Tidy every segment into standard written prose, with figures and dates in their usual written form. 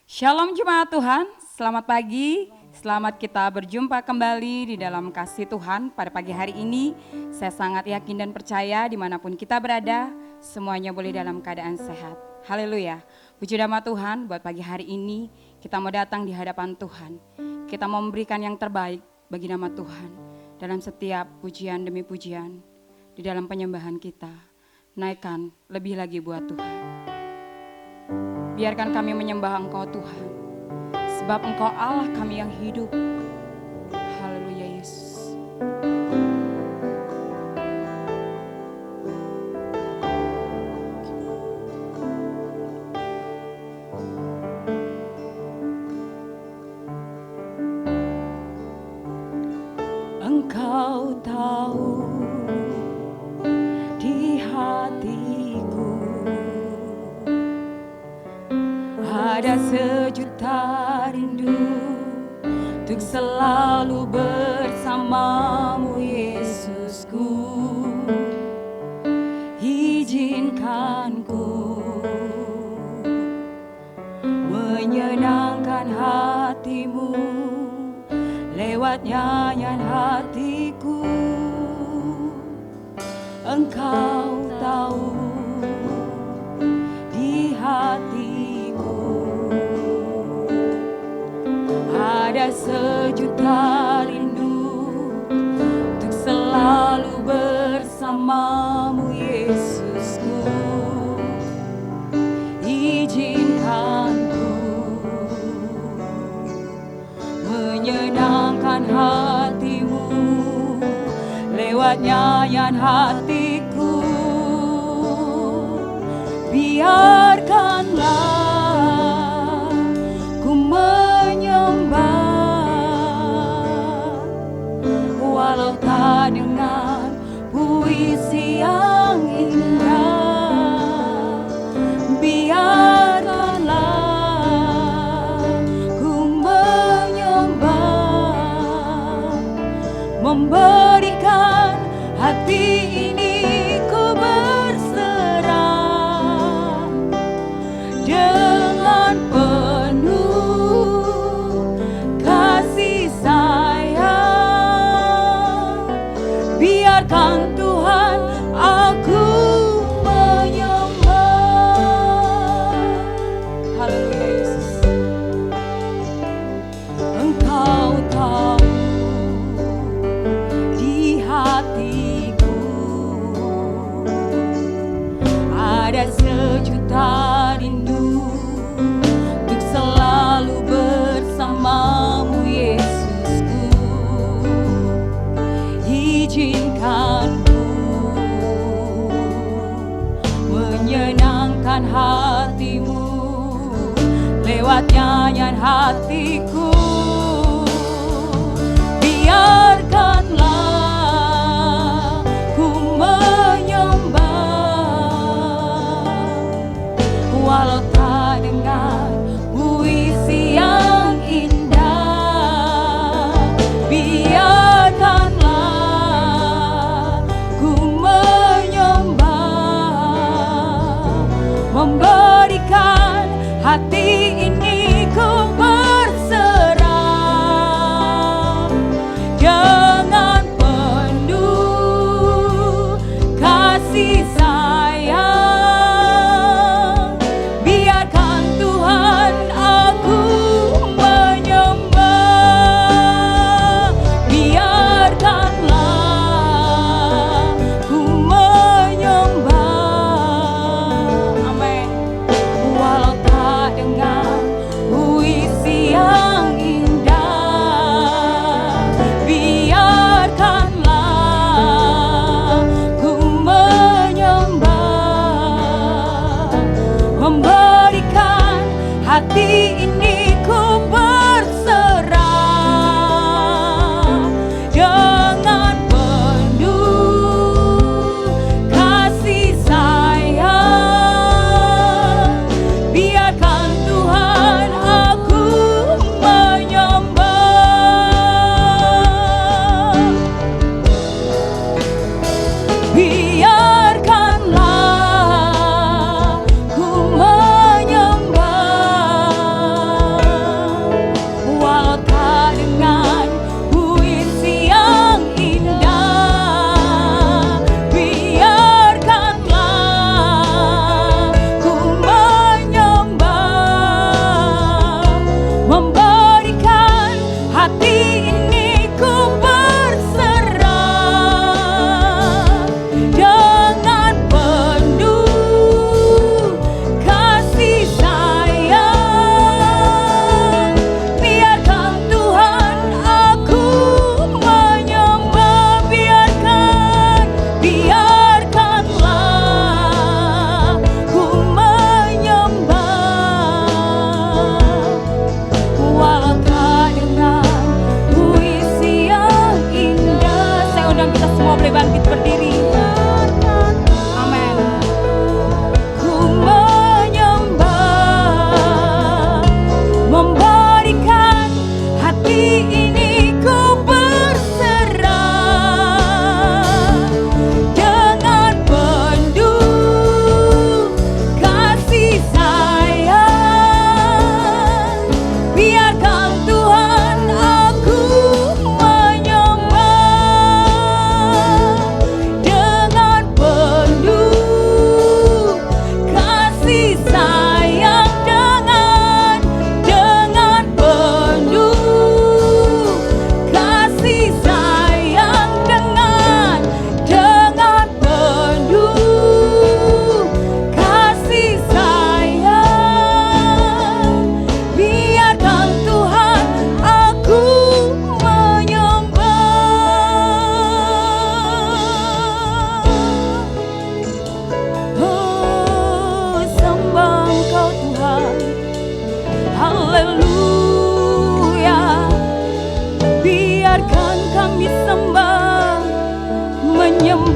Shalom jemaat Tuhan, selamat pagi, selamat kita berjumpa kembali di dalam kasih Tuhan pada pagi hari ini. Saya sangat yakin dan percaya dimanapun kita berada, semuanya boleh dalam keadaan sehat. Haleluya, puji nama Tuhan buat pagi hari ini kita mau datang di hadapan Tuhan. Kita mau memberikan yang terbaik bagi nama Tuhan dalam setiap pujian demi pujian, di dalam penyembahan kita. Naikkan lebih lagi buat Tuhan. Biarkan kami menyembah Engkau Tuhan, sebab Engkau Allah kami yang hidup. Haleluya Yesus. Engkau tahu di hatiku ada sejuta rindu untuk selalu bersamamu Yesusku. Izinkan ku menyenangkan hatimu lewat nyanyian hatiku. Engkau tahu di hatiku ada sejuta rindu untuk selalu bersamamu Yesusku. Izinkan ku menyenangkan hatimu lewat nyanyian hatiku. Biarkanlah ku menyembah walau tak dengan puisi yang indah. Biarkanlah ku menyembah, memberikan hati ini ku berserah dengan penuh kasih sayang. Biarkan Tuhan aku menyembah. Haleluya Yesus. Engkau tahu di hatiku ada sejuta rindu untuk selalu bersamamu Yesusku. Izinkan ku menyenangkan hatimu lewat nyanyian hatiku. Biarkanlah ku menyembah walau tak dengan puisi yang indah. Biarkanlah ku menyembah, memberikan hati ini ku berserah dengan penuh kasih sayang. Biarkan Tuhan aku menyembah. Biarkanlah ku menyembah. Amin. Walau tak dengan puisi yang indah. Biarkanlah ku menyembah, memberikan hati ini ku berserah dengan penuh kasih sayang. Biarkan Tuhan aku menyembah. Biarkanlah ku menyembah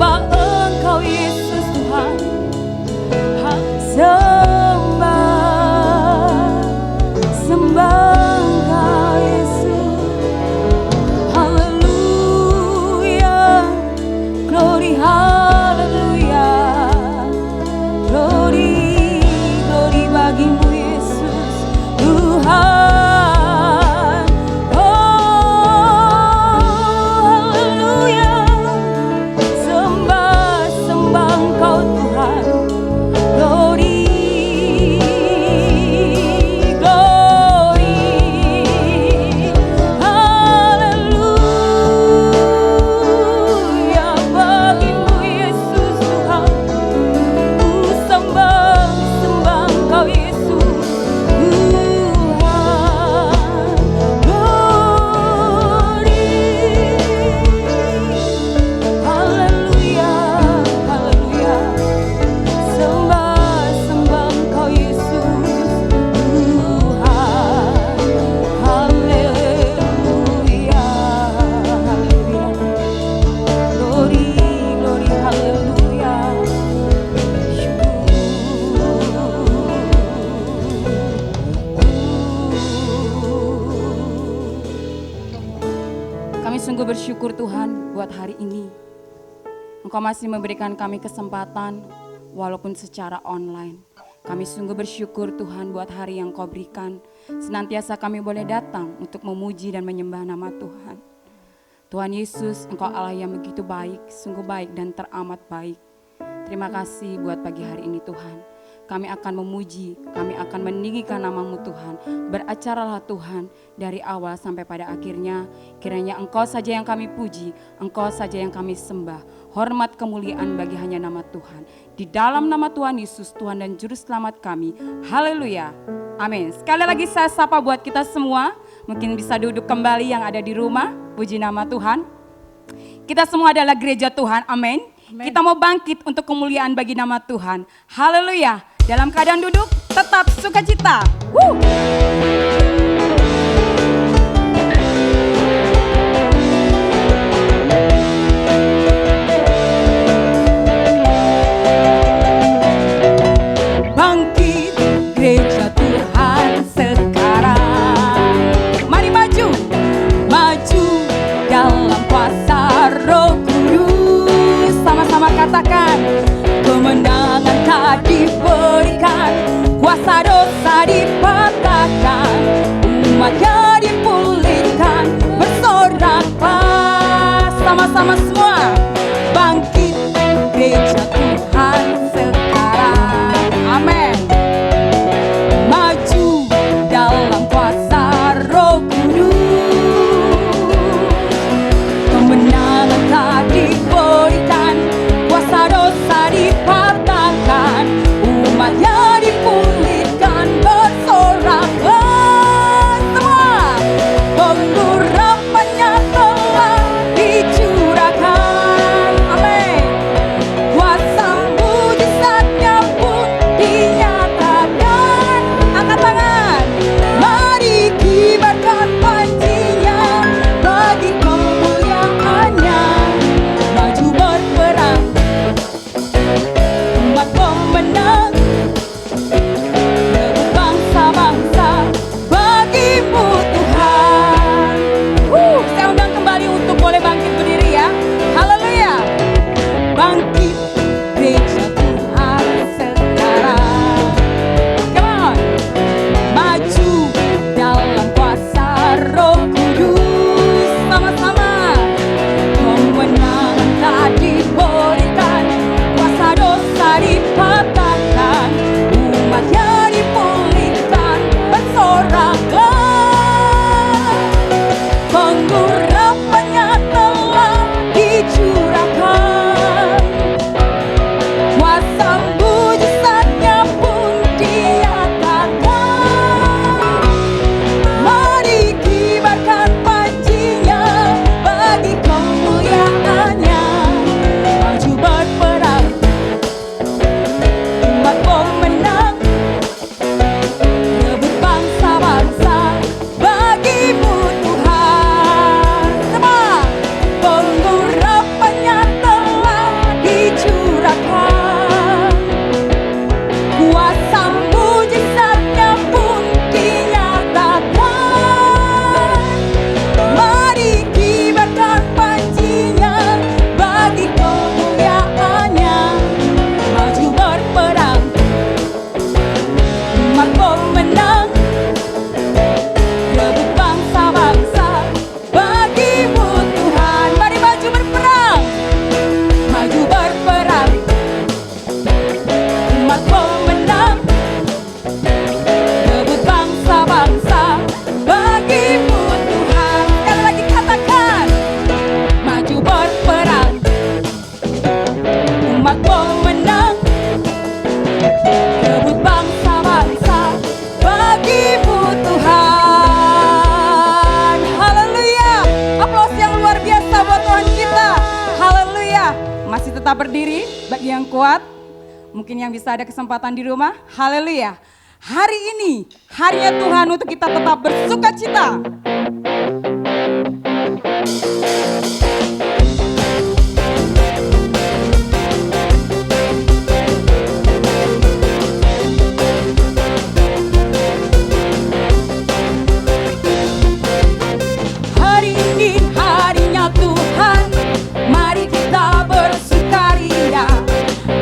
sembah Engkau Yesus Tuhan, sembah Engkau Yesus. Haleluya, glory haleluya, glory bagimu Yesus Tuhan. Haleluya, sembah Engkau Tuhan, glory haleluya bagimu Yesus Tuhan. Sembah Engkau Yesus Tuhan, glory haleluya, haleluya, sembah Engkau Yesus Tuhan, haleluya, haleluya, glory haleluya. Kami sungguh bersyukur Tuhan buat hari ini. Engkau masih memberikan kami kesempatan walaupun secara online. Kami sungguh bersyukur Tuhan buat hari yang Kau berikan. Senantiasa kami boleh datang untuk memuji dan menyembah nama Tuhan. Tuhan Yesus, Engkau Allah yang begitu baik, sungguh baik dan teramat baik. Terima kasih buat pagi hari ini Tuhan. Kami akan memuji, kami akan meninggikan nama-Mu Tuhan. Beracaralah Tuhan dari awal sampai pada akhirnya. Kiranya Engkau saja yang kami puji, Engkau saja yang kami sembah. Hormat kemuliaan bagi hanya nama Tuhan. Di dalam nama Tuhan Yesus, Tuhan dan Juru Selamat kami. Haleluya. Amin. Sekali lagi saya sapa buat kita semua. Mungkin bisa duduk kembali yang ada di rumah. Puji nama Tuhan. Kita semua adalah gereja Tuhan. Amin. Kita mau bangkit untuk kemuliaan bagi nama Tuhan. Haleluya. Dalam keadaan duduk, tetap sukacita. Bangkit gereja Tuhan sekarang. Mari maju dalam kuasa Roh Kudus. Sama-sama katakan, kemenangan tak diberikan, kuasa dosa dipatahkan, umatnya dipulihkan, bersoraklah sama-sama semua. Bangkit gereja Tuhan sekarang. Amin. Maju dalam kuasa Roh Kudus, kemenangan tak diberikan, kuasa dosa dipatahkan, umatnya dipulihkan, bersoraklah semua. Pengharapannya telah dicurahkan. berdiri bagi yang kuat. Mungkin yang bisa ada kesempatan di rumah. Haleluya. Hari ini harinya Tuhan untuk kita tetap bersuka cita. Hari ini harinya Tuhan, mari kita bersukaria.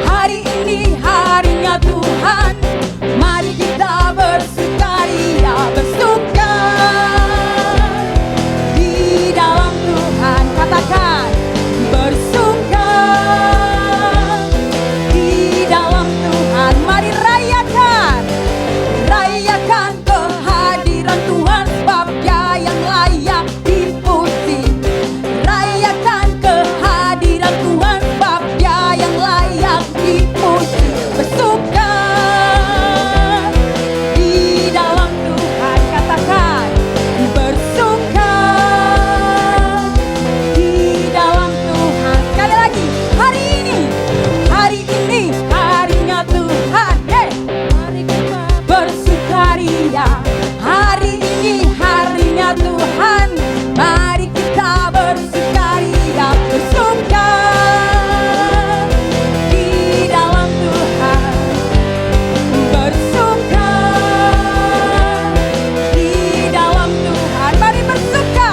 Hari ini harinya Tuhan, mari kita bersukaria, bersuka di dalam Tuhan. Katakan bersuka di dalam Tuhan. Mari rayakan, rayakan kehadiran Tuhan, sebab Dia yang layak dipuji. Rayakan kehadiran Tuhan, sebab Dia yang layak dipuji. Bersuka di dalam Tuhan. Katakan bersuka di dalam Tuhan. Sekali lagi, hari ini harinya Tuhan. Hey, mari kita bersukaria. Hari ini harinya Tuhan, mari kita bersukaria, bersuka di dalam Tuhan, bersuka di dalam Tuhan. Mari bersuka,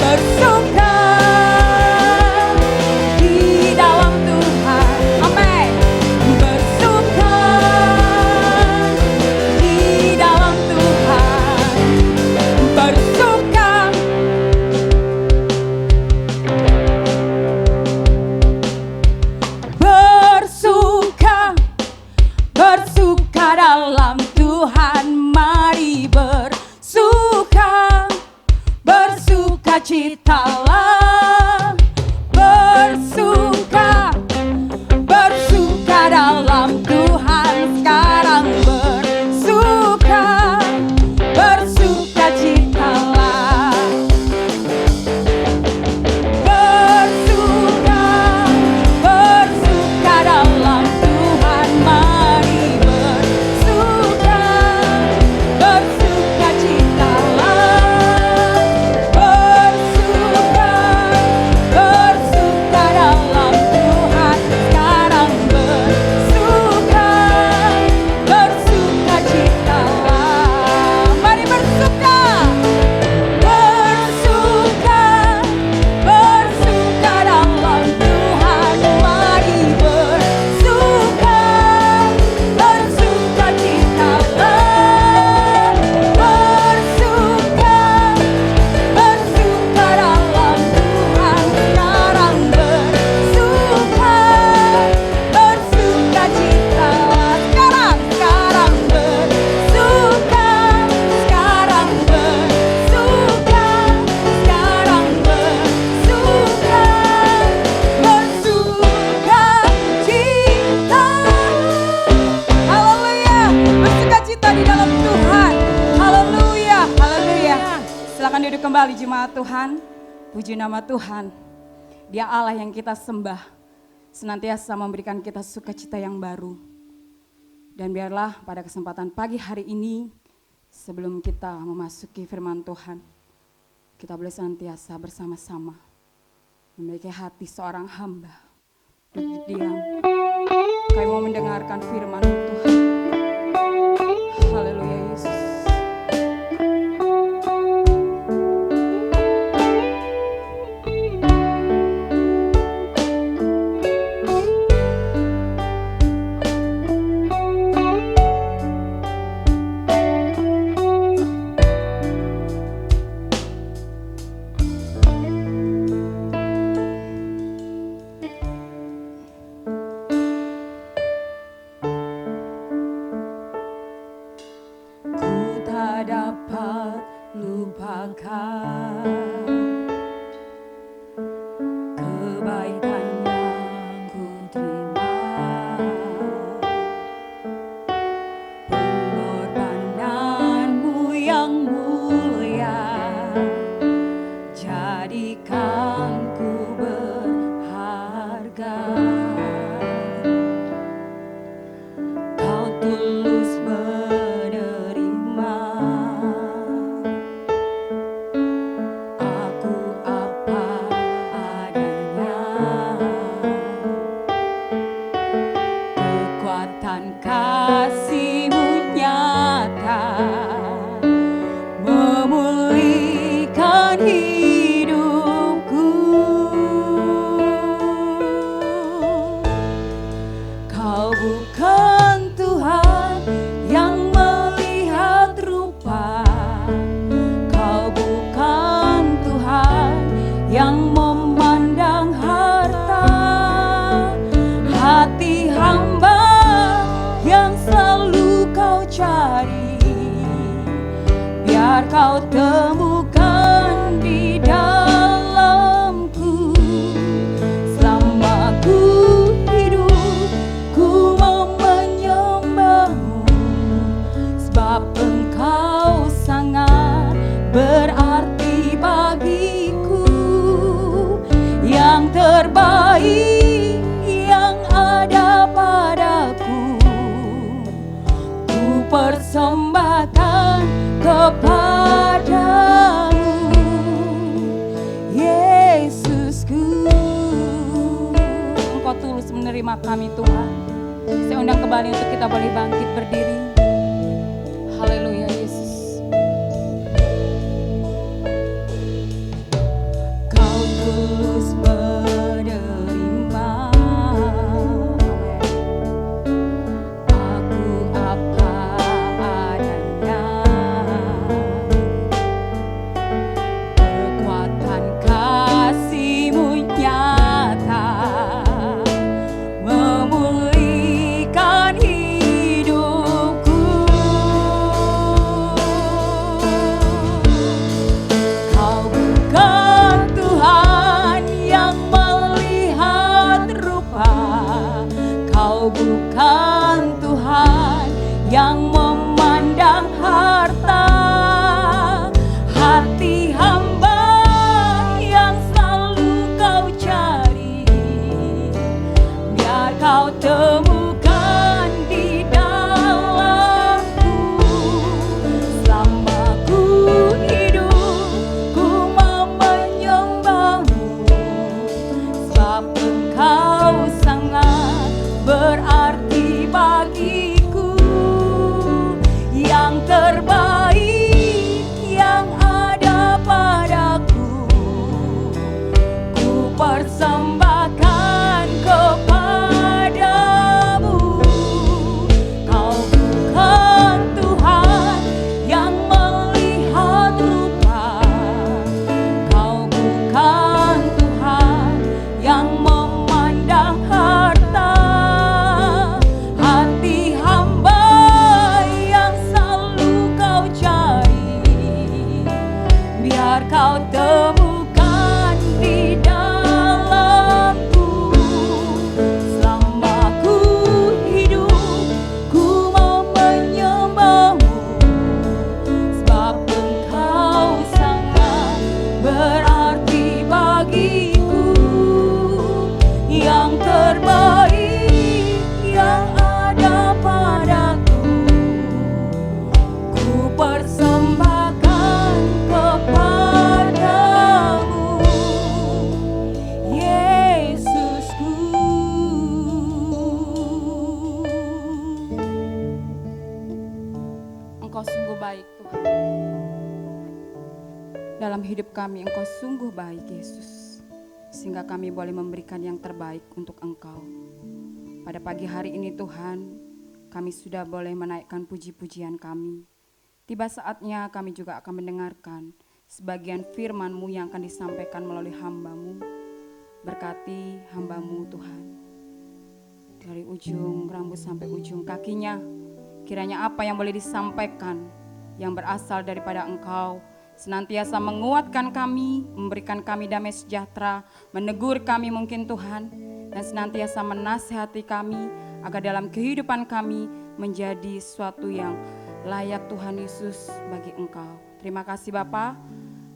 bersuka di dalam Tuhan. Amin. Bersuka di dalam Tuhan, bersuka. Bersuka, bersuka dalam Tuhan, mari bersuka, bersuka citalah, bersuka, bersuka dalam Tuhan sekarang, bersuka, bersuka citalah, bersuka, bersuka dalam Tuhan, mari bersuka, bersuka citalah, bersuka, bersuka dalam Tuhan sekarang, bersuka, bersuka citalah. Mari bersuka, bersuka, bersuka dalam Tuhan, mari bersuka, bersuka citalah, bersuka, bersuka dalam Tuhan sekarang, bersuka, bersuka citalah, sekarang, sekarang bersuka, sekarang bersuka, sekarang bersuka, bersuka cita. Haleluya, bersuka cita di dalam Tuhan. Haleluya, haleluya. Silakan duduk kembali jemaat Tuhan. Puji nama Tuhan. Dia Allah yang kita sembah, senantiasa memberikan kita sukacita yang baru. Dan biarlah pada kesempatan pagi hari ini, sebelum kita memasuki firman Tuhan, kita boleh senantiasa bersama-sama memiliki hati seorang hamba duduk diam. Kami mau mendengarkan firman Tuhan. Haleluya Yesus. jadikan ku berharga. memulihkan hidupku. Kau bukan Tuhan yang melihat rupa, Kau bukan Tuhan yang memandang harta. Hati hamba yang selalu Kau cari, biar Kau temukan di dalamku. Selama ku hidup, ku mau menyembah-Mu, sebab Engkau sangat berarti bagiku. Yang terbaik yang ada padaku, ku persembahkan kepadamu, Yesusku. Engkau tulus menerima kami Tuhan. Saya undang kembali untuk kita boleh bangkit berdiri. Haleluya Yesus. Kau tulus menerima aku apa adanya. Kekuatan kasih-Mu nyata memulihkan hidupku. Kau bukan Tuhan yang melihat rupa, Kau bukan Tuhan yang memandang harta. Hati hamba yang selalu Kau cari, biar Kau temukan di dalamku. Selama ku hidup, ku mau menyembah-Mu, sebab Engkau sangat berarti bagiku. Yang terbaik yang ada padaku, ku persembahkan kepadamu. Kau bukan Tuhan yang melihat rupa, Kau bukan Tuhan yang memandang harta. Hati hamba yang selalu Kau cari, biar Kau temukan di dalamku. Selama ku hidup, ku mau menyembah-Mu, sebab Engkau sangat berarti bagiku. Yang terbaik yang ada padaku, ku persembahkan kepadamu, Yesusku. Engkau sungguh baik Tuhan. Dalam hidup kami Engkau sungguh baik Yesus, sehingga kami boleh memberikan yang terbaik untuk Engkau. Pada pagi hari ini Tuhan, kami sudah boleh menaikkan puji-pujian kami. Tiba saatnya kami juga akan mendengarkan sebagian firman-Mu yang akan disampaikan melalui hamba-Mu. Berkati hamba-Mu Tuhan, dari ujung rambut sampai ujung kakinya, kiranya apa yang boleh disampaikan yang berasal daripada Engkau senantiasa menguatkan kami, memberikan kami damai sejahtera, menegur kami mungkin Tuhan, dan senantiasa menasihati kami agar dalam kehidupan kami menjadi sesuatu yang layak Tuhan Yesus bagi Engkau. Terima kasih Bapa,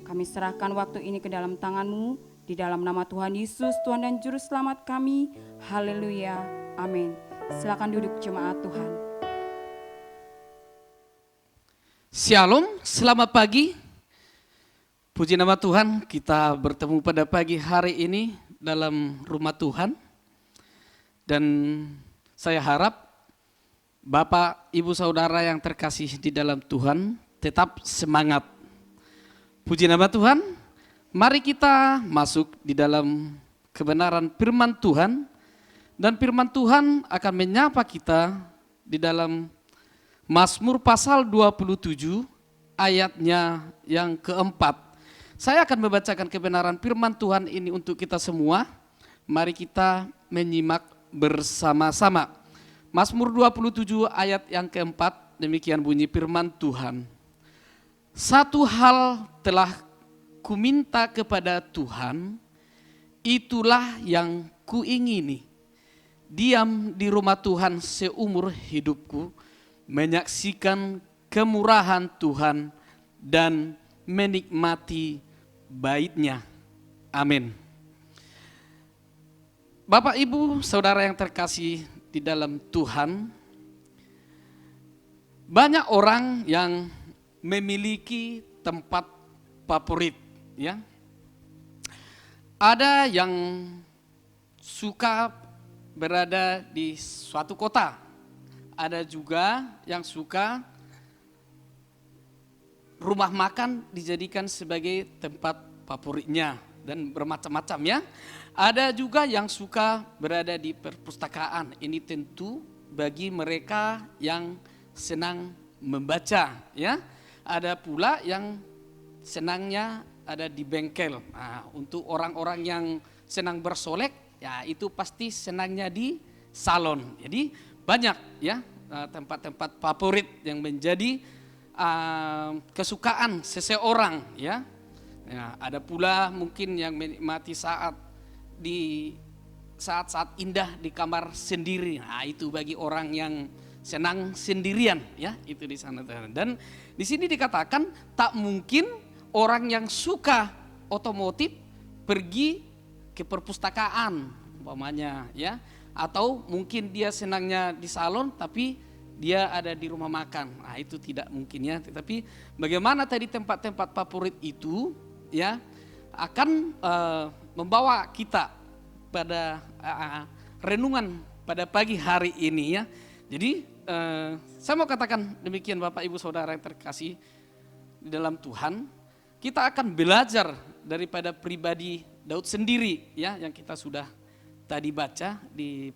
kami serahkan waktu ini ke dalam tangan-Mu, di dalam nama Tuhan Yesus, Tuhan dan Juru Selamat kami. Haleluya, amin. Silakan duduk jemaat Tuhan. Shalom, selamat pagi. Puji nama Tuhan, kita bertemu pada pagi hari ini dalam rumah Tuhan. Dan saya harap Bapak, Ibu, Saudara yang terkasih di dalam Tuhan, tetap semangat. Puji nama Tuhan, mari kita masuk di dalam kebenaran firman Tuhan, dan firman Tuhan akan menyapa kita di dalam Mazmur pasal 27 ayatnya yang keempat. Saya akan membacakan kebenaran firman Tuhan ini untuk kita semua. Mari kita menyimak bersama-sama. Mazmur 27 ayat yang keempat, demikian bunyi firman Tuhan. Satu hal telah kuminta kepada Tuhan, itulah yang kuingini. Diam di rumah Tuhan seumur hidupku, menyaksikan kemurahan Tuhan dan menikmati bait-Nya. Amin. Bapak, Ibu, Saudara yang terkasih di dalam Tuhan, banyak orang yang memiliki tempat favorit, ya. Ada yang suka berada di suatu kota, ada juga yang suka rumah makan dijadikan sebagai tempat favoritnya dan bermacam-macam, ya. Ada juga yang suka berada di perpustakaan. Ini tentu bagi mereka yang senang membaca, ya. Ada pula yang senangnya ada di bengkel. Nah, untuk orang-orang yang senang bersolek, ya itu pasti senangnya di salon. Jadi banyak, ya, tempat-tempat favorit yang menjadi kesukaan seseorang, ya. Nah, ada pula mungkin yang menikmati saat-saat indah di kamar sendiri. Nah, itu bagi orang yang senang sendirian, ya, itu di sana. Dan di sini dikatakan tak mungkin orang yang suka otomotif pergi ke perpustakaan umpamanya, ya, atau mungkin dia senangnya di salon tapi dia ada di rumah makan. Nah, itu tidak mungkin, ya. Tetapi bagaimana tadi tempat-tempat favorit itu, ya, akan membawa kita pada renungan pada pagi hari ini, ya. Jadi saya mau katakan demikian, Bapak, Ibu, Saudara yang terkasih di dalam Tuhan, kita akan belajar daripada pribadi Daud sendiri, ya, yang kita sudah tadi baca di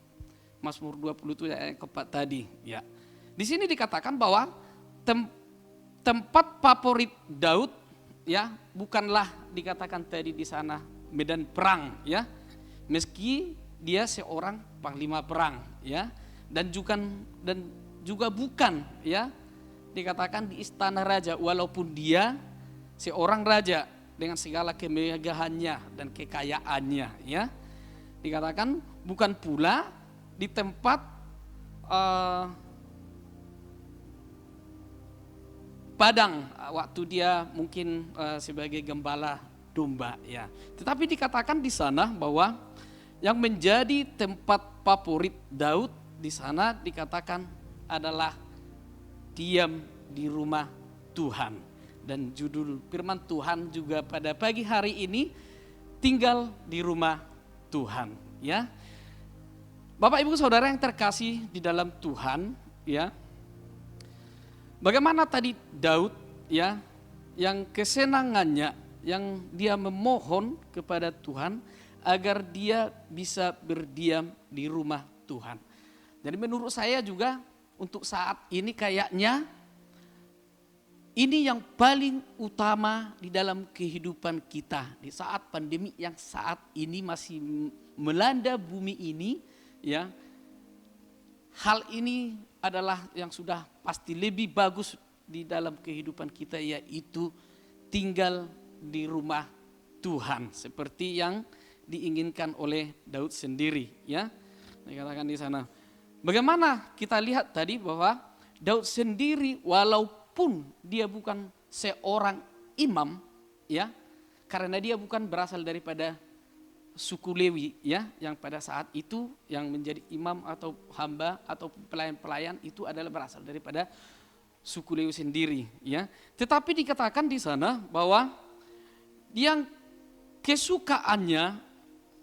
Mazmur 27 ayat keempat tadi, ya. Di sini dikatakan bahwa tempat favorit Daud, ya, bukanlah dikatakan tadi di sana medan perang, ya. Meski dia seorang panglima perang, ya, dan juga bukan, ya, dikatakan di istana raja, walaupun dia seorang raja dengan segala kemegahannya dan kekayaannya, ya. Dikatakan bukan pula di tempat padang waktu dia mungkin sebagai gembala domba, ya. Tetapi dikatakan di sana bahwa yang menjadi tempat favorit Daud di sana dikatakan adalah diam di rumah Tuhan. Dan judul firman Tuhan juga pada pagi hari ini, tinggal di rumah Tuhan, ya. Bapak, Ibu, Saudara yang terkasih di dalam Tuhan, ya. Bagaimana tadi Daud, ya, yang kesenangannya, yang dia memohon kepada Tuhan agar dia bisa berdiam di rumah Tuhan. Jadi menurut saya juga untuk saat ini kayaknya ini yang paling utama di dalam kehidupan kita di saat pandemi yang saat ini masih melanda bumi ini, ya. Hal ini adalah yang sudah pasti lebih bagus di dalam kehidupan kita, yaitu tinggal di rumah Tuhan seperti yang diinginkan oleh Daud sendiri, ya. Dikatakan di sana. Bagaimana kita lihat tadi bahwa Daud sendiri walaupun dia bukan seorang imam, ya, karena dia bukan berasal daripada suku Lewi, ya, yang pada saat itu yang menjadi imam atau hamba atau pelayan-pelayan itu adalah berasal daripada suku Lewi sendiri, ya. Tetapi dikatakan di sana bahwa yang kesukaannya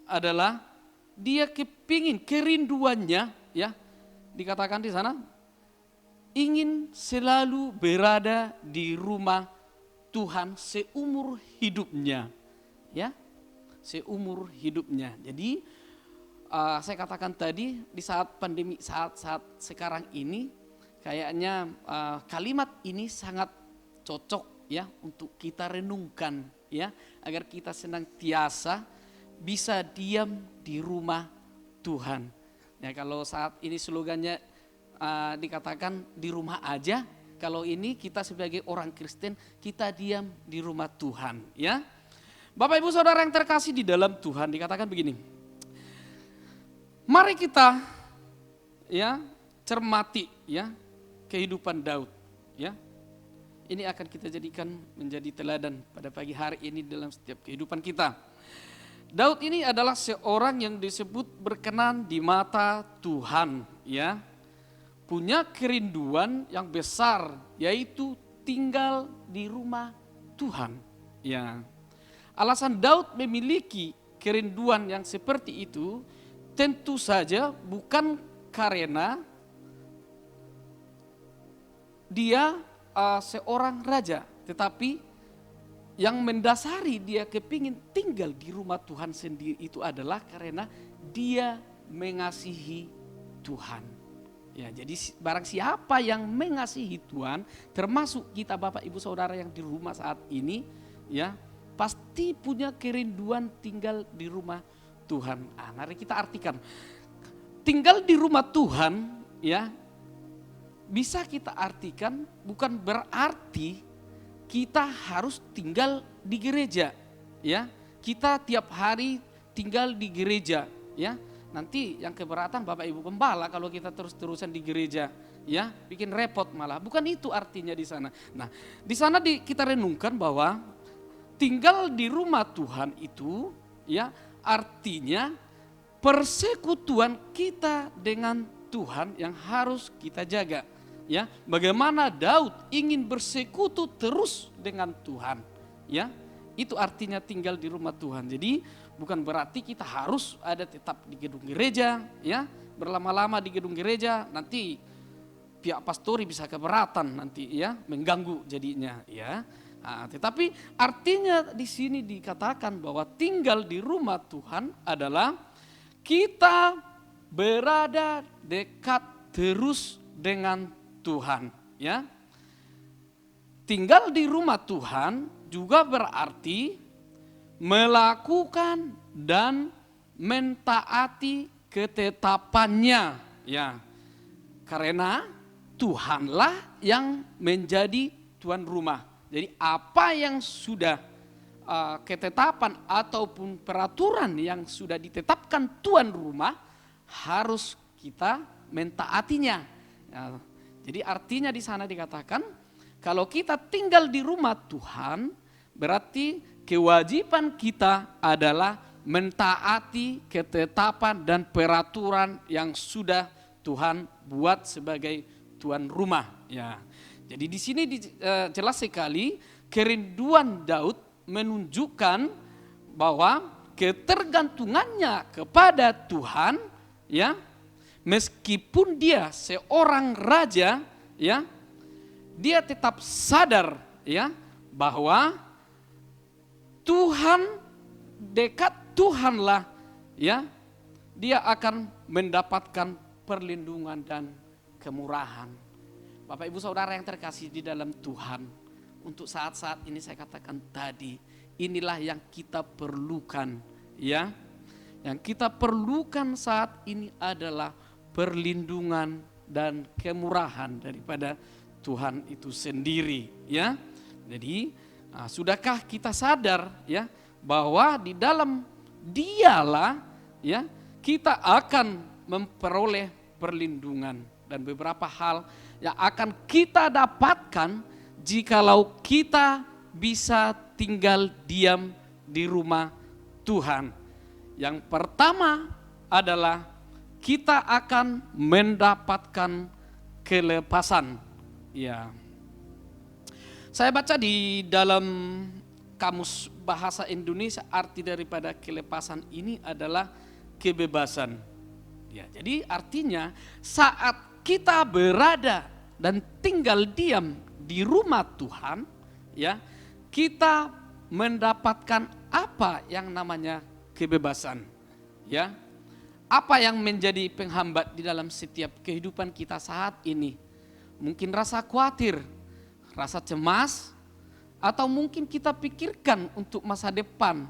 adalah dia kepingin, kerinduannya, ya, dikatakan di sana ingin selalu berada di rumah Tuhan seumur hidupnya, ya, seumur hidupnya. Jadi saya katakan tadi di saat pandemi, saat sekarang ini, kayaknya kalimat ini sangat cocok ya untuk kita renungkan ya, agar kita senantiasa bisa diam di rumah Tuhan. Ya, kalau saat ini slogannya dikatakan di rumah aja, kalau ini kita sebagai orang Kristen kita diam di rumah Tuhan ya. Bapak Ibu Saudara yang terkasih di dalam Tuhan, dikatakan begini. Mari kita ya cermati ya kehidupan Daud ya. Ini akan kita jadikan menjadi teladan pada pagi hari ini dalam setiap kehidupan kita. Daud ini adalah seorang yang disebut berkenan di mata Tuhan ya. Punya kerinduan yang besar, yaitu tinggal di rumah Tuhan. Ya, alasan Daud memiliki kerinduan yang seperti itu tentu saja bukan karena dia seorang raja, tetapi yang mendasari dia kepingin tinggal di rumah Tuhan sendiri itu adalah karena dia mengasihi Tuhan. Ya, jadi barang siapa yang mengasihi Tuhan, termasuk kita Bapak Ibu Saudara yang di rumah saat ini, ya pasti punya kerinduan tinggal di rumah Tuhan. Mari kita artikan, tinggal di rumah Tuhan, ya bisa kita artikan bukan berarti kita harus tinggal di gereja, ya kita tiap hari tinggal di gereja, ya. Nanti yang keberatan Bapak Ibu Gembala kalau kita terus-terusan di gereja, ya bikin repot malah. Bukan itu artinya di sana. Nah, di sana kita renungkan bahwa tinggal di rumah Tuhan itu, ya artinya persekutuan kita dengan Tuhan yang harus kita jaga. Ya, bagaimana Daud ingin bersekutu terus dengan Tuhan, ya itu artinya tinggal di rumah Tuhan. Jadi bukan berarti kita harus ada tetap di gedung gereja, ya berlama-lama di gedung gereja, nanti pihak pastori bisa keberatan nanti, ya mengganggu jadinya, ya. Tetapi artinya di sini dikatakan bahwa tinggal di rumah Tuhan adalah kita berada dekat terus dengan Tuhan, ya. Tinggal di rumah Tuhan juga berarti melakukan dan mentaati ketetapannya, ya. Karena Tuhanlah yang menjadi tuan rumah. Jadi apa yang sudah ketetapan ataupun peraturan yang sudah ditetapkan tuan rumah harus kita mentaatinya. Ya, jadi artinya di sana dikatakan kalau kita tinggal di rumah Tuhan berarti kewajiban kita adalah mentaati ketetapan dan peraturan yang sudah Tuhan buat sebagai tuan rumah. Ya, jadi di sini jelas sekali kerinduan Daud menunjukkan bahwa ketergantungannya kepada Tuhan, ya, meskipun dia seorang raja, ya, dia tetap sadar, ya, bahwa Tuhan, dekat Tuhanlah, ya, dia akan mendapatkan perlindungan dan kemurahan. Bapak Ibu Saudara yang terkasih di dalam Tuhan, untuk saat-saat ini saya katakan tadi, inilah yang kita perlukan, ya. Yang kita perlukan saat ini adalah perlindungan dan kemurahan daripada Tuhan itu sendiri, ya. Jadi sudahkah kita sadar, ya, bahwa di dalam Dialah, ya, kita akan memperoleh perlindungan dan beberapa hal yang akan kita dapatkan jikalau kita bisa tinggal diam di rumah Tuhan. Yang pertama adalah kita akan mendapatkan kelepasan. Ya. Saya baca di dalam Kamus Bahasa Indonesia arti daripada kelepasan ini adalah kebebasan. Ya, jadi artinya saat kita berada dan tinggal diam di rumah Tuhan, ya, kita mendapatkan apa yang namanya kebebasan, ya. Apa yang menjadi penghambat di dalam setiap kehidupan kita saat ini? Mungkin rasa khawatir, rasa cemas, atau mungkin kita pikirkan untuk masa depan,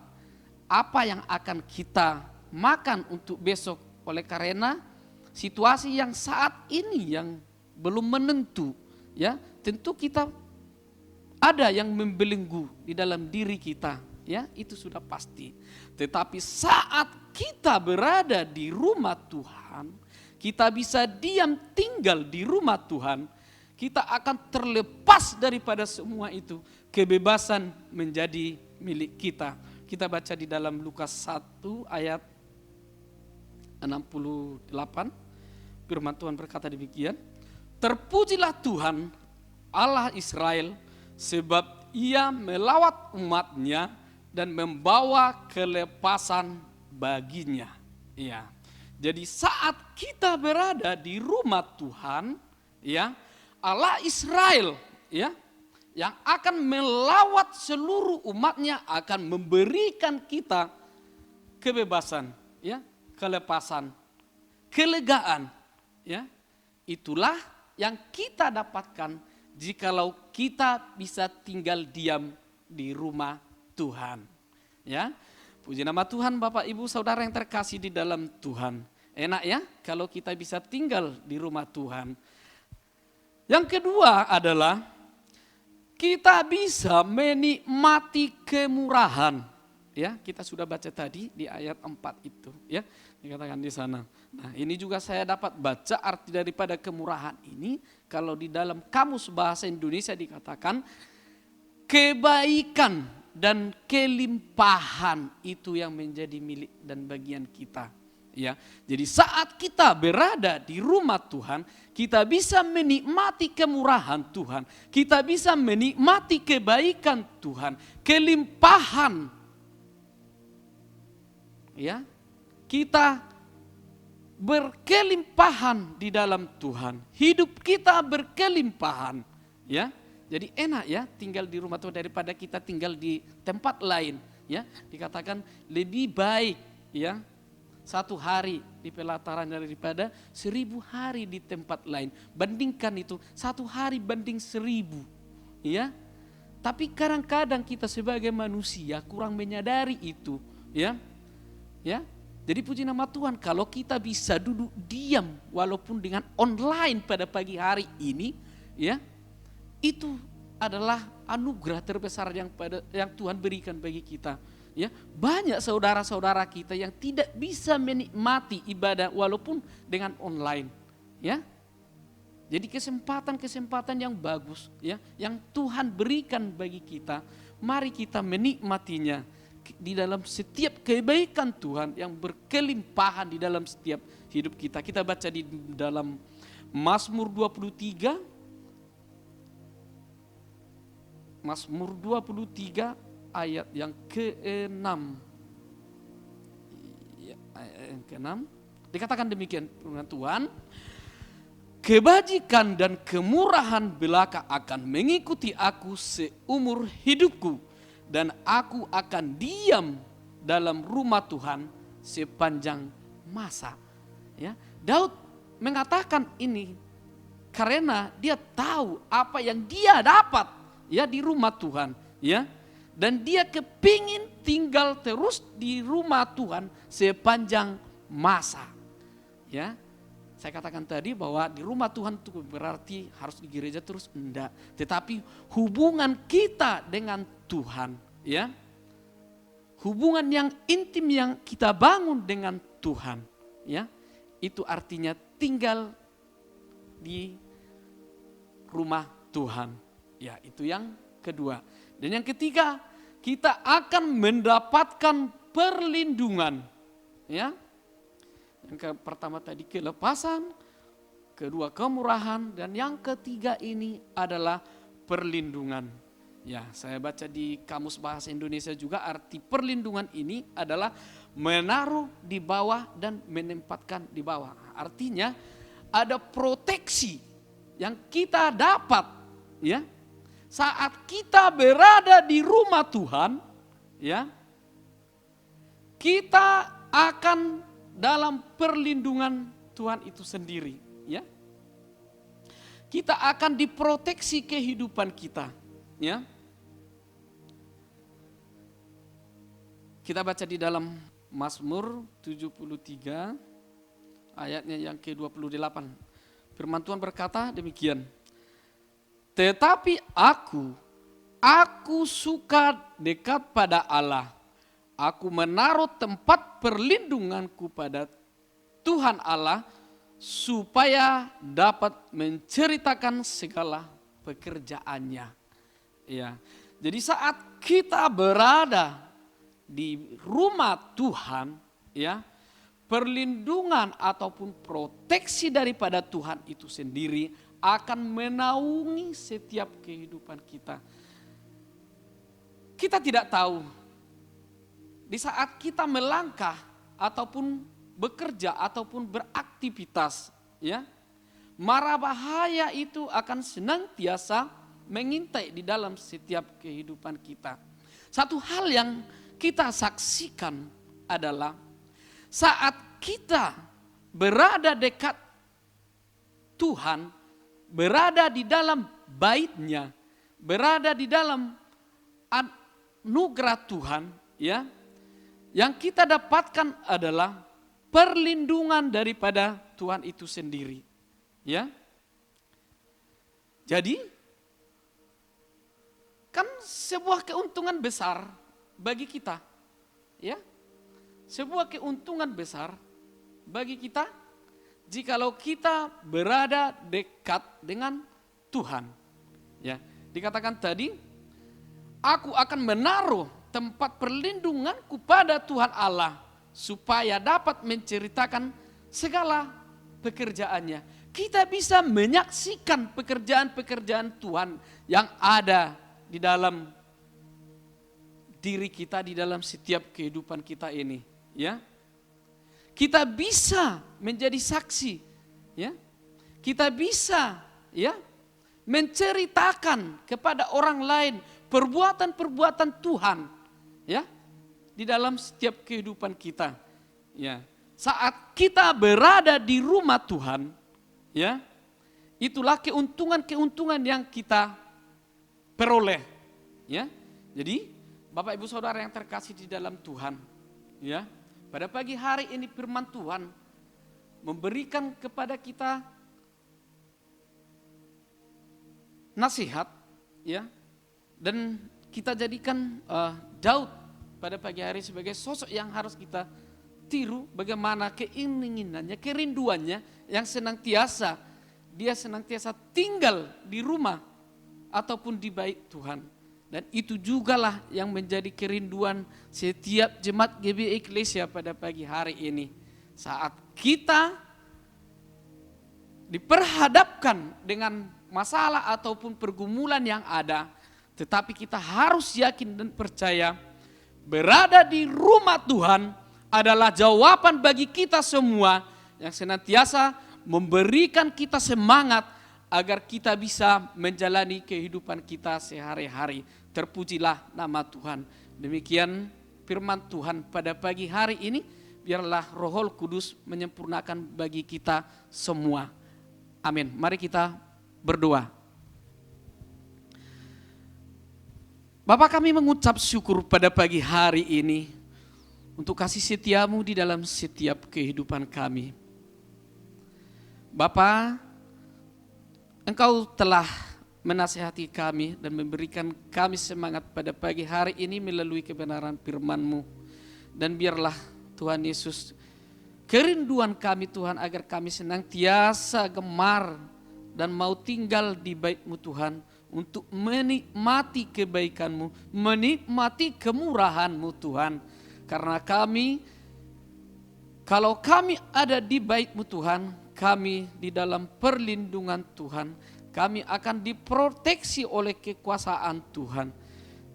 apa yang akan kita makan untuk besok, oleh karena situasi yang saat ini yang belum menentu, ya, tentu kita ada yang membelenggu di dalam diri kita, ya, itu sudah pasti. Tetapi saat kita berada di rumah Tuhan, kita bisa diam tinggal di rumah Tuhan, kita akan terlepas daripada semua itu. Kebebasan menjadi milik kita. Kita baca di dalam Lukas 1 ayat 68, firman Tuhan berkata demikian, terpujilah Tuhan Allah Israel, sebab ia melawat umatnya dan membawa kelepasan baginya. Ya. Jadi saat kita berada di rumah Tuhan, ya, Allah Israel, ya, yang akan melawat seluruh umatnya, akan memberikan kita kebebasan, ya, kelepasan, kelegaan, ya. Itulah yang kita dapatkan jikalau kita bisa tinggal diam di rumah Tuhan, ya. Puji nama Tuhan, Bapak Ibu Saudara yang terkasih di dalam Tuhan. Enak ya kalau kita bisa tinggal di rumah Tuhan. Yang kedua adalah kita bisa menikmati kemurahan. Ya, kita sudah baca tadi di ayat 4 itu, ya. Dikatakan di sana. Nah, ini juga saya dapat baca arti daripada kemurahan ini. Kalau di dalam kamus bahasa Indonesia dikatakan kebaikan dan kelimpahan itu yang menjadi milik dan bagian kita. Ya, jadi saat kita berada di rumah Tuhan, kita bisa menikmati kemurahan Tuhan, kita bisa menikmati kebaikan Tuhan, kelimpahan. Ya, kita berkelimpahan di dalam Tuhan, hidup kita berkelimpahan. Ya, jadi enak ya tinggal di rumah Tuhan daripada kita tinggal di tempat lain. Ya, dikatakan lebih baik ya 1 hari di pelataran daripada 1000 hari di tempat lain. Bandingkan itu 1 hari banding 1000. Ya, tapi kadang-kadang kita sebagai manusia kurang menyadari itu. Ya, ya. Jadi puji nama Tuhan kalau kita bisa duduk diam walaupun dengan online pada pagi hari ini, ya, itu adalah anugerah terbesar yang Tuhan berikan bagi kita. Ya, banyak saudara-saudara kita yang tidak bisa menikmati ibadah walaupun dengan online, ya. Jadi kesempatan-kesempatan yang bagus, ya, yang Tuhan berikan bagi kita, mari kita menikmatinya di dalam setiap kebaikan Tuhan yang berkelimpahan di dalam setiap hidup kita. Kita baca di dalam Mazmur 23, Mazmur 23 ayat yang ke-6. Ya, ayat yang ke-6 dikatakan demikian firman Tuhan, kebajikan dan kemurahan belaka akan mengikuti aku seumur hidupku, dan aku akan diam dalam rumah Tuhan sepanjang masa. Ya, Daud mengatakan ini karena dia tahu apa yang dia dapat ya di rumah Tuhan, ya. Dan dia kepingin tinggal terus di rumah Tuhan sepanjang masa. Ya, saya katakan tadi bahwa di rumah Tuhan itu berarti harus di gereja terus, enggak. Tetapi hubungan kita dengan Tuhan, ya, hubungan yang intim yang kita bangun dengan Tuhan, ya, itu artinya tinggal di rumah Tuhan. Ya, itu yang kedua. Dan yang ketiga, kita akan mendapatkan perlindungan. Ya, yang pertama tadi kelepasan, kedua kemurahan, dan yang ketiga ini adalah perlindungan. Ya, saya baca di Kamus Bahasa Indonesia juga arti perlindungan ini adalah menaruh di bawah dan menempatkan di bawah. Artinya ada proteksi, yang kita dapat, ya, saat kita berada di rumah Tuhan, ya, kita akan dalam perlindungan Tuhan itu sendiri, ya. Kita akan diproteksi kehidupan kita, ya. Kita baca di dalam Mazmur 73 ayatnya yang ke-28. Firman Tuhan berkata demikian. Tetapi aku suka dekat pada Allah. Aku menaruh tempat perlindunganku pada Tuhan Allah supaya dapat menceritakan segala pekerjaannya. Ya. Jadi saat kita berada di rumah Tuhan, ya, perlindungan ataupun proteksi daripada Tuhan itu sendiri akan menaungi setiap kehidupan kita. Kita tidak tahu di saat kita melangkah ataupun bekerja ataupun beraktivitas, ya, mara bahaya itu akan senantiasa mengintai di dalam setiap kehidupan kita. Satu hal yang kita saksikan adalah saat kita berada dekat Tuhan, berada di dalam bait-Nya, berada di dalam anugerah Tuhan, ya, yang kita dapatkan adalah perlindungan daripada Tuhan itu sendiri, ya. Jadi kan sebuah keuntungan besar bagi kita, ya, sebuah keuntungan besar bagi kita jikalau kita berada dekat dengan Tuhan, ya. Dikatakan tadi, aku akan menaruh tempat perlindunganku pada Tuhan Allah supaya dapat menceritakan segala pekerjaannya. Kita bisa menyaksikan pekerjaan-pekerjaan Tuhan yang ada di dalam diri kita, di dalam setiap kehidupan kita ini, ya. Kita bisa menjadi saksi, ya. Kita bisa, ya, menceritakan kepada orang lain perbuatan-perbuatan Tuhan, ya, di dalam setiap kehidupan kita, ya. Saat kita berada di rumah Tuhan, ya, itulah keuntungan-keuntungan yang kita peroleh, ya. Jadi Bapak Ibu Saudara yang terkasih di dalam Tuhan, ya, pada pagi hari ini firman Tuhan memberikan kepada kita nasihat, ya, dan kita jadikan Daud pada pagi hari sebagai sosok yang harus kita tiru, bagaimana keinginannya, kerinduannya yang dia senantiasa tinggal di rumah ataupun di bait Tuhan. Dan itu jugalah yang menjadi kerinduan setiap jemaat GBI Eklesia pada pagi hari ini. Saat kita diperhadapkan dengan masalah ataupun pergumulan yang ada, tetapi kita harus yakin dan percaya berada di rumah Tuhan adalah jawaban bagi kita semua yang senantiasa memberikan kita semangat agar kita bisa menjalani kehidupan kita sehari-hari. Terpujilah nama Tuhan. Demikian firman Tuhan pada pagi hari ini. Biarlah Roh Kudus menyempurnakan bagi kita semua. Amin. Mari kita berdoa. Bapa, kami mengucap syukur pada pagi hari ini untuk kasih setiamu di dalam setiap kehidupan kami. Bapa, Engkau telah menasihati kami dan memberikan kami semangat pada pagi hari ini melalui kebenaran firman-Mu. Dan biarlah Tuhan Yesus, kerinduan kami Tuhan agar kami senantiasa gemar dan mau tinggal di bait-Mu Tuhan untuk menikmati kebaikan-Mu, menikmati kemurahan-Mu Tuhan. Karena kalau kami ada di bait-Mu Tuhan, kami di dalam perlindungan Tuhan, kami akan diproteksi oleh kekuasaan Tuhan.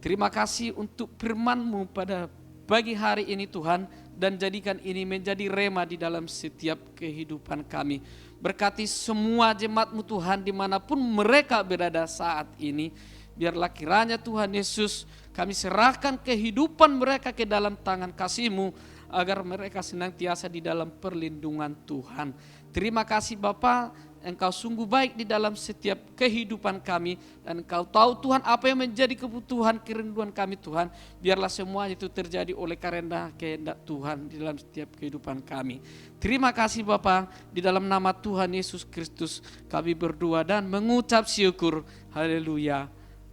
Terima kasih untuk firman-Mu pada pagi hari ini Tuhan. dan jadikan ini menjadi rema di dalam setiap kehidupan kami. Berkati semua jemaat-Mu Tuhan dimanapun mereka berada saat ini. Biarlah kiranya Tuhan Yesus kami serahkan kehidupan mereka ke dalam tangan kasih-Mu, agar mereka senantiasa di dalam perlindungan Tuhan. Terima kasih Bapa, Engkau sungguh baik di dalam setiap kehidupan kami, dan Engkau tahu Tuhan apa yang menjadi kebutuhan kerinduan kami Tuhan. Biarlah semua itu terjadi oleh karena kehendak Tuhan di dalam setiap kehidupan kami. Terima kasih Bapa, di dalam nama Tuhan Yesus Kristus kami berdoa dan mengucap syukur. Haleluya.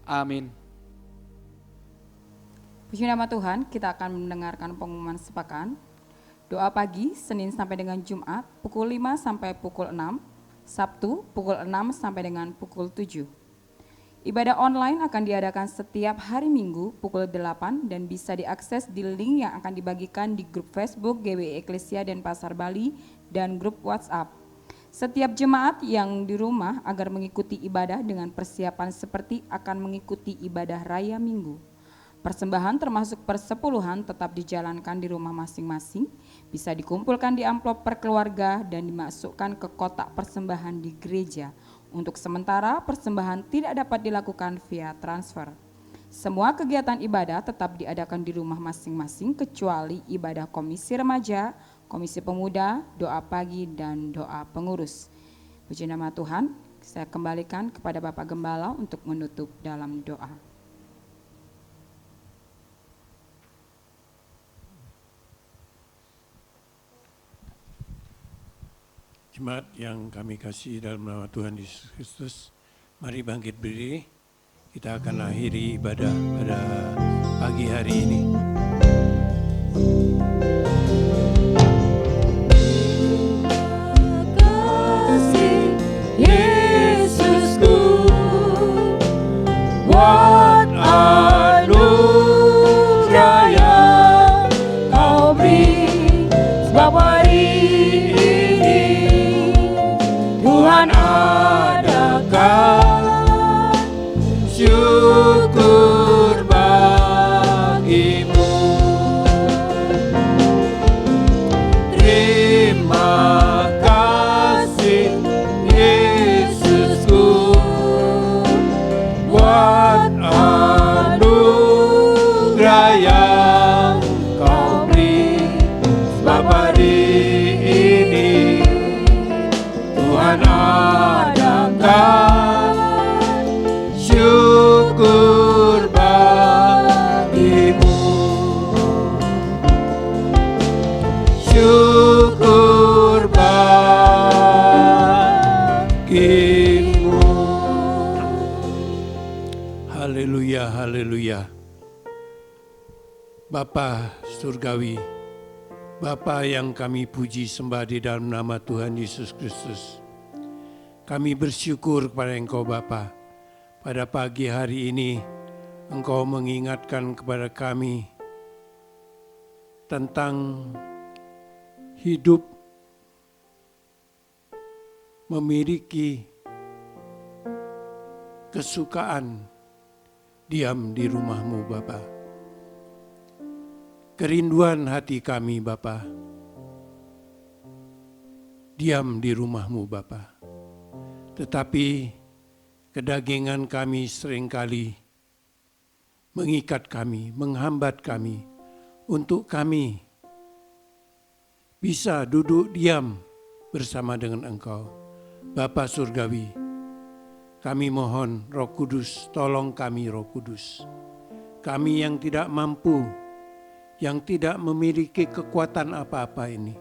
Amin. Puji nama Tuhan, kita akan mendengarkan pengumuman sepekan. Doa pagi Senin sampai dengan Jumat pukul 5 sampai pukul 6, Sabtu pukul 6 sampai dengan pukul 7. Ibadah online akan diadakan setiap hari Minggu pukul 8 dan bisa diakses di link yang akan dibagikan di grup Facebook GWI Eklesia Denpasar Bali dan grup WhatsApp. Setiap jemaat yang di rumah agar mengikuti ibadah dengan persiapan seperti akan mengikuti ibadah raya Minggu. Persembahan termasuk persepuluhan tetap dijalankan di rumah masing-masing, bisa dikumpulkan di amplop per keluarga dan dimasukkan ke kotak persembahan di gereja. Untuk sementara persembahan tidak dapat dilakukan via transfer. Semua kegiatan ibadah tetap diadakan di rumah masing-masing kecuali ibadah komisi remaja, komisi pemuda, doa pagi dan doa pengurus. Puji nama Tuhan, saya kembalikan kepada Bapak Gembala untuk menutup dalam doa. Jemaat yang kami kasih dalam nama Tuhan Yesus Kristus, mari bangkit berdiri. Kita akan akhiri ibadah pada pagi hari ini. Kasih Yesusku, buat anugerah yang Kau beri, sebab hari Tuhan adakan syukur bagimu. Terima kasih Yesusku, buat anugerah yang Kau beri, sebab hari ini Tuhan adakan syukur bagimu. Syukur bagimu. Haleluya, haleluya. Bapa Surgawi, Bapa yang kami puji sembah di dalam nama Tuhan Yesus Kristus. Kami bersyukur kepada Engkau Bapa. Pada pagi hari ini Engkau mengingatkan kepada kami tentang hidup memiliki kesukaan diam di rumah-Mu Bapa. Kerinduan hati kami Bapa, diam di rumah-Mu Bapa. Tetapi kedagingan kami seringkali mengikat kami, menghambat kami untuk kami bisa duduk diam bersama dengan Engkau. Bapa Surgawi, kami mohon Roh Kudus, tolong kami Roh Kudus. Kami yang tidak mampu, yang tidak memiliki kekuatan apa-apa ini,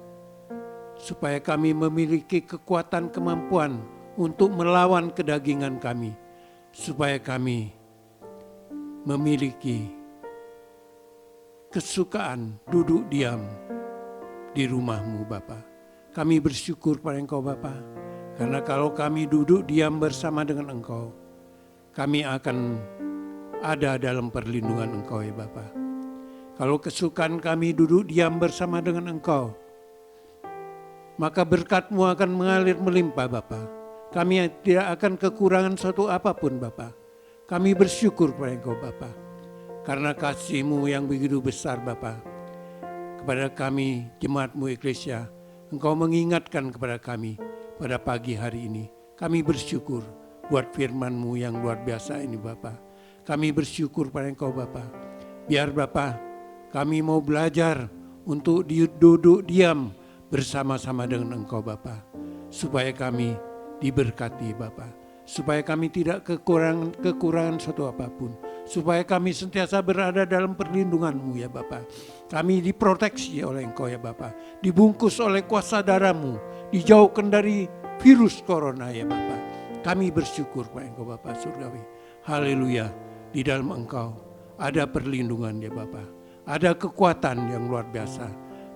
supaya kami memiliki kekuatan kemampuan untuk melawan kedagingan kami, supaya kami memiliki kesukaan duduk diam di rumah-Mu Bapa. Kami bersyukur pada Engkau Bapa, karena kalau kami duduk diam bersama dengan Engkau, kami akan ada dalam perlindungan Engkau ya Bapa. Kalau kesukaan kami duduk diam bersama dengan Engkau, maka berkat-Mu akan mengalir melimpah Bapa. Kami tidak akan kekurangan suatu apapun Bapa. Kami bersyukur pada Engkau Bapa, karena kasih-Mu yang begitu besar Bapa. kepada kami jemaat-Mu Eklesia. Engkau mengingatkan kepada kami pada pagi hari ini. Kami bersyukur buat firman-Mu yang luar biasa ini Bapa. Kami bersyukur pada Engkau Bapa. Biar Bapa, kami mau belajar untuk duduk diam bersama-sama dengan Engkau Bapa. Supaya kami diberkati Bapa. Supaya kami tidak kekurangan suatu apapun. Supaya kami sentiasa berada dalam perlindungan-Mu ya Bapa. Kami diproteksi oleh Engkau ya Bapa. Dibungkus oleh kuasa darah-Mu. Dijauhkan dari virus corona ya Bapa. Kami bersyukur pada Engkau Bapa surgawi. Haleluya. Di dalam Engkau ada perlindungan ya Bapa. Ada kekuatan yang luar biasa.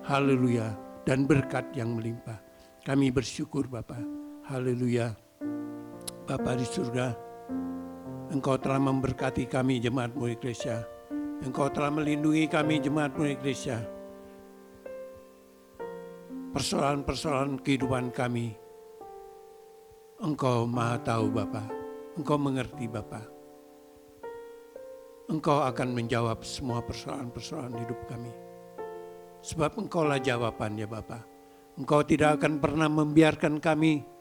Haleluya. Dan berkat yang melimpah. Kami bersyukur Bapa. Haleluya. Bapa di surga, Engkau telah memberkati kami jemaat-Mu Eklesia. Engkau telah melindungi kami jemaat-Mu Eklesia. Persoalan-persoalan kehidupan kami, Engkau Maha tahu Bapa. Engkau mengerti Bapa. Engkau akan menjawab semua persoalan-persoalan hidup kami. Sebab Engkaulah jawabannya Bapa. Engkau tidak akan pernah membiarkan kami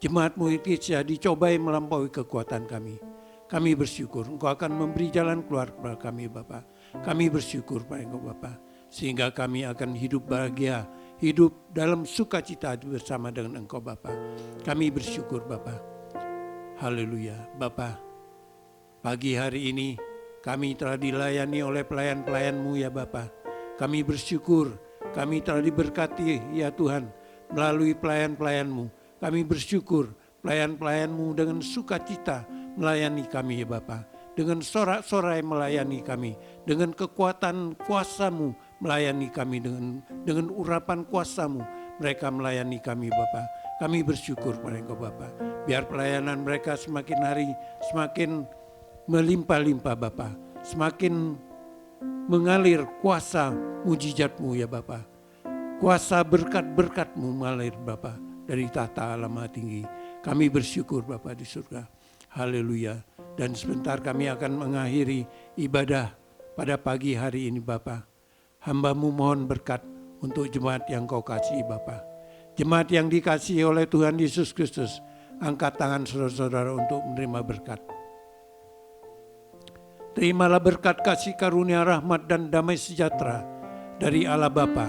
jemaat-Mu Eklesia dicobai melampaui kekuatan kami. Kami bersyukur Engkau akan memberi jalan keluar kepada kami Bapa. Kami bersyukur pada Engkau Bapa. Sehingga kami akan hidup bahagia, hidup dalam sukacita bersama dengan Engkau Bapa. Kami bersyukur Bapa. Haleluya. Bapa, pagi hari ini kami telah dilayani oleh pelayan-pelayan-Mu ya Bapa. Kami bersyukur kami telah diberkati ya Tuhan melalui pelayan-pelayan-Mu. Kami bersyukur pelayan-pelayan-Mu dengan sukacita melayani kami ya Bapa. Dengan sorak-sorai melayani kami. Dengan kekuatan kuasa-Mu melayani kami. Dengan urapan kuasa-Mu mereka melayani kami Bapa. Kami bersyukur pada Engkau Bapa. Biar pelayanan mereka semakin hari semakin melimpah-limpah Bapa. Semakin mengalir kuasa mujizat-Mu ya Bapa. Kuasa berkat-berkat-Mu mengalir Bapa dari tahta Allah Maha Tinggi. Kami bersyukur Bapa di surga. Haleluya. Dan sebentar kami akan mengakhiri ibadah pada pagi hari ini Bapa. Hamba-Mu mohon berkat untuk jemaat yang Kau kasih Bapa. Jemaat yang dikasihi oleh Tuhan Yesus Kristus. Angkat tangan saudara-saudara untuk menerima berkat. Terimalah berkat kasih karunia rahmat dan damai sejahtera dari Allah Bapa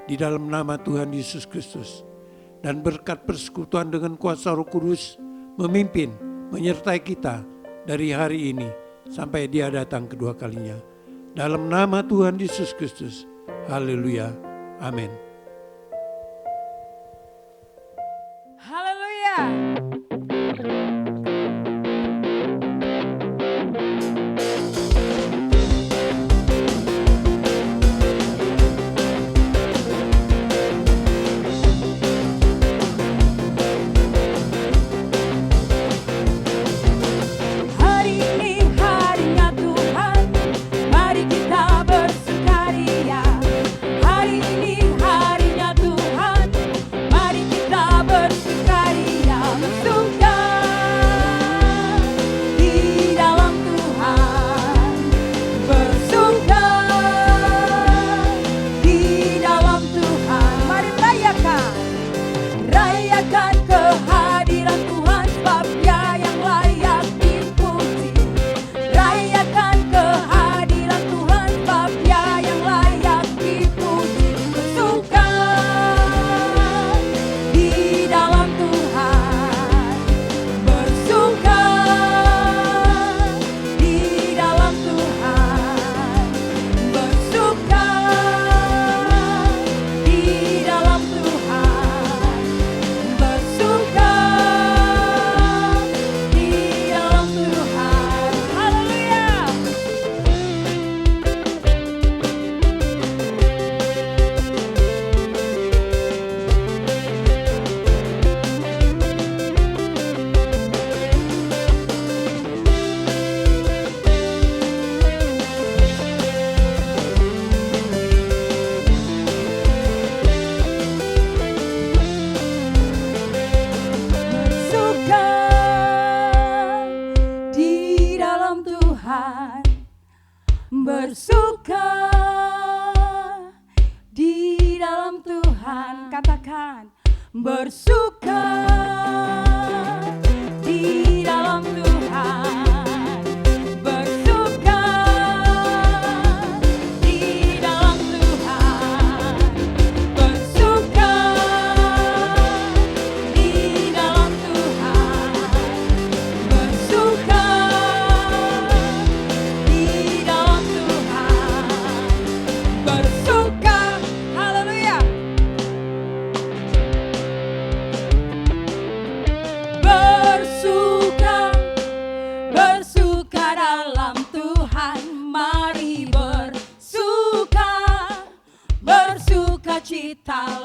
di dalam nama Tuhan Yesus Kristus. Dan berkat persekutuan dengan kuasa Roh Kudus memimpin, menyertai kita dari hari ini sampai Dia datang kedua kalinya. Dalam nama Tuhan Yesus Kristus. Haleluya. Amin. Haleluya. bersuka di bersuka di dalam Tuhan, bersuka di dalam Tuhan, bersuka di dalam Tuhan, bersuka di dalam Tuhan, bersuka, haleluya. Bersuka dalam Tuhan, mari bersuka, bersuka cita